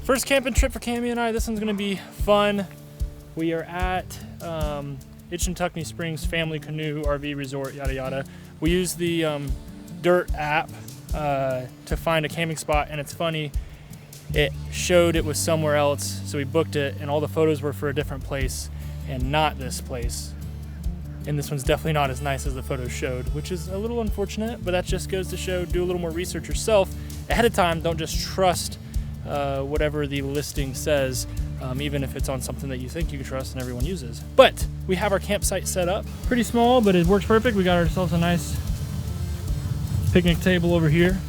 First camping trip for Cammy and I. This one's gonna be fun. We are at Ichetucknee Springs Family Canoe RV Resort, yada yada. We use the Dyrt app to find a camping spot, and it's funny, it showed it was somewhere else, so we booked it, and all the photos were for a different place and not this place. And this one's definitely not as nice as the photos showed, which is a little unfortunate, but that just goes to show, do a little more research yourself ahead of time. Don't just trust whatever the listing says, even if it's on something that you think you can trust and everyone uses. But we have our campsite set up. Pretty small, but it works perfect. We got ourselves a nice picnic table over here.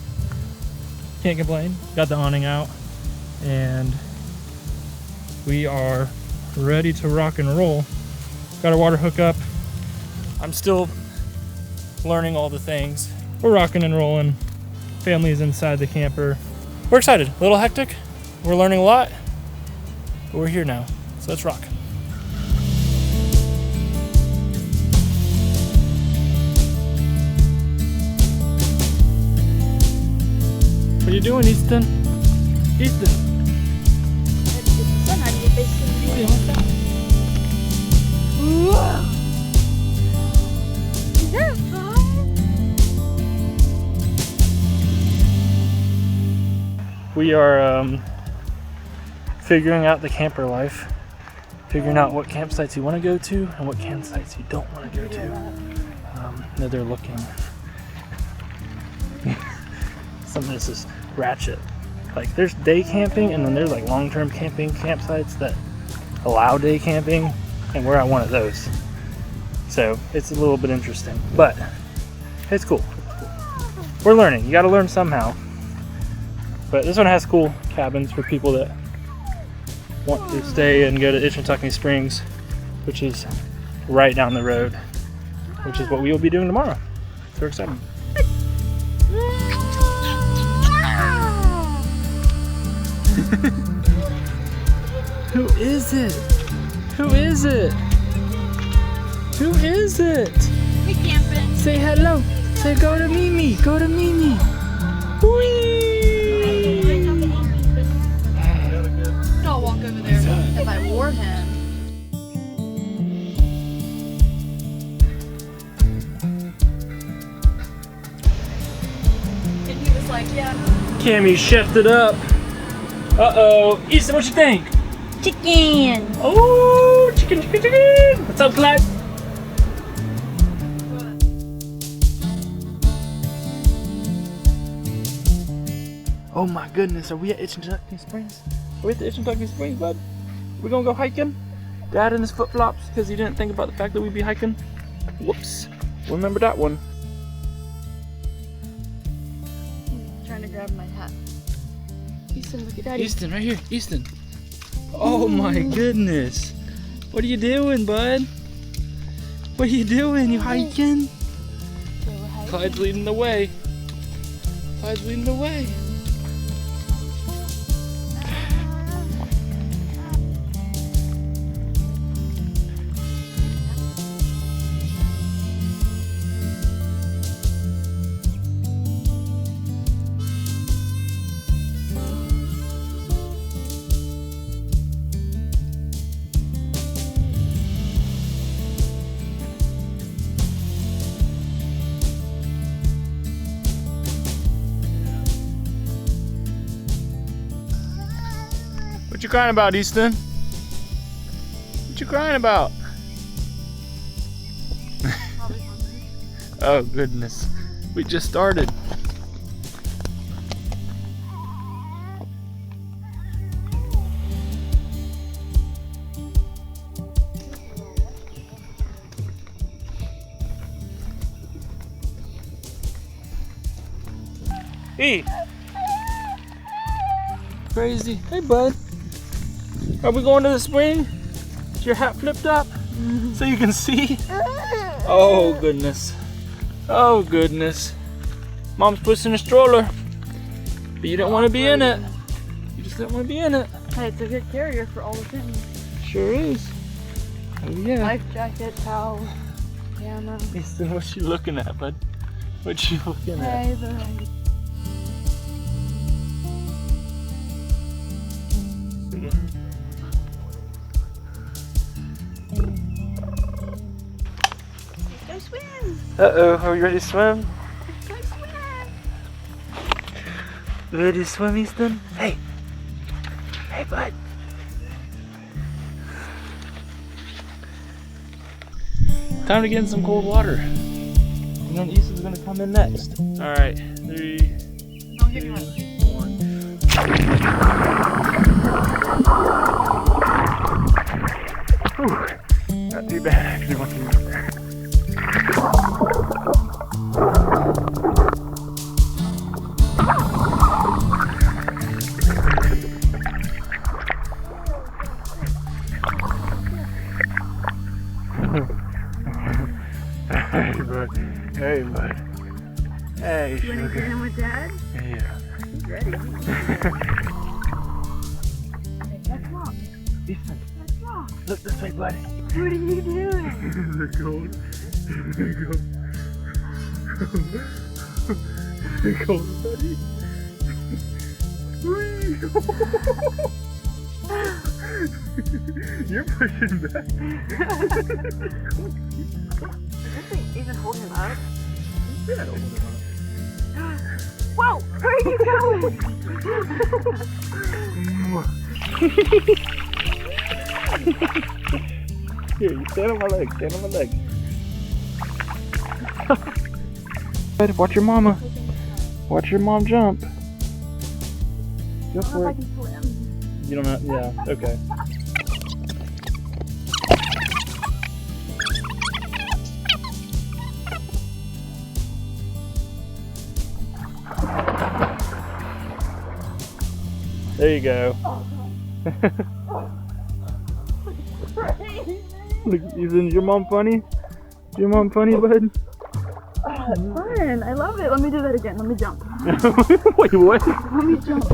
Can't complain. Got the awning out, and we are ready to rock and roll. Got our water hookup. I'm still learning all the things. We're rocking and rolling. Family's inside the camper. We're excited. A little hectic. We're learning a lot, but we're here now. So let's rock. What are you doing, Easton? Easton. Whoa. Is that fun? We are figuring out the camper life, figuring out what campsites you want to go to and what campsites you don't want to go to. No, they're looking. Some of this is ratchet. Like, there's day camping, and then there's like long-term camping campsites that allow day camping, and we're at one of those. So it's a little bit interesting, but it's cool. We're learning. You got to learn somehow. But this one has cool cabins for people that want to stay and go to Ichetucknee Springs, which is right down the road, which is what we will be doing tomorrow. So we're excited. Who is it? Who is it? Who is it? We're camping. Say hello. Say go to Mimi. Go to Mimi. Whee! I'll walk over there if I wore him. And he was like, yeah. Cammy chefed it up. Uh-oh. Easton, what you think? Chicken. Oh, chicken, chicken, chicken. What's up, Clyde? Oh my goodness, are we at Ichetucknee Springs? Are we at the Ichetucknee Springs, bud? We're gonna go hiking? Dad in his flip-flops because he didn't think about the fact that we'd be hiking. Whoops. Remember that one. He's trying to grab my hat. Easton, look at Daddy. Easton, right here. Easton. Oh my goodness. What are you doing, bud? What are you doing? You hiking? So we're hiking. Clyde's leading the way. Clyde's leading the way. What you crying about, Easton? What you crying about? Probably hungry. Oh goodness, we just started. Hey! Crazy. Hey, bud. Are we going to the spring? Is your hat flipped up so you can see? Oh goodness. Oh goodness. Mom's pushing a stroller, but you don't want to be in it. You just don't want to be in it. Hey, it's a good carrier for all the things. Sure is. Oh yeah. Life jacket, towel, camera. Easton, what you looking at, bud? What you looking at? Hey, swim. Go swim. Uh-oh, are you ready to swim? Go swim. Ready to swim, Easton? Hey! Hey, bud! Time to get in some cold water. And then Easton's gonna come in next. Alright, 3, Don't get 2, me one. 1. Whew. Not too bad, actually, once you get there. Hey, bud. Hey, bud. Hey, You wanna get sugar. in with Dad? Yeah. He's ready. Let's walk. Easton, Let's walk. look this way, buddy. What are you doing? They're cold. They're cold. They're cold, buddy. You're pushing back. Does this even hold him up? Yeah, hold it Whoa! Where are you going? Here, you stand on my leg. Stand on my leg. Watch your mama. Watch your mom jump. I Go don't know for if I it. can swim. You don't have. Yeah. Okay. There you go. Look, isn't your mom funny? Is your mom funny, bud? Oh, it's fun. I love it. Let me do that again. Let me jump. Wait, what? Let me jump.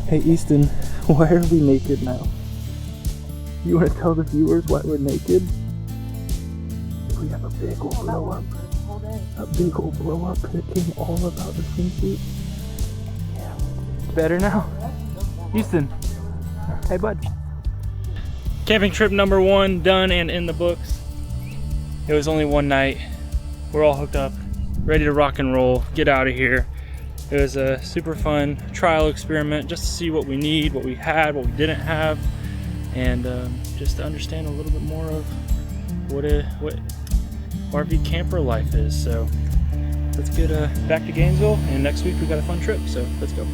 Hey Easton, why are we naked now? You want to tell the viewers why we're naked? We have a big old blow up. A big old blow up that came all about the swimsuit. Yeah. Better now? Easton. Hey bud. Camping trip number 1 done and in the books. It was only one night. We're all hooked up, ready to rock and roll, get out of here. It was a super fun trial experiment just to see what we need, what we had, what we didn't have, and just to understand a little bit more of what RV camper life is. So let's get back to Gainesville, and next week we got a fun trip, so let's go.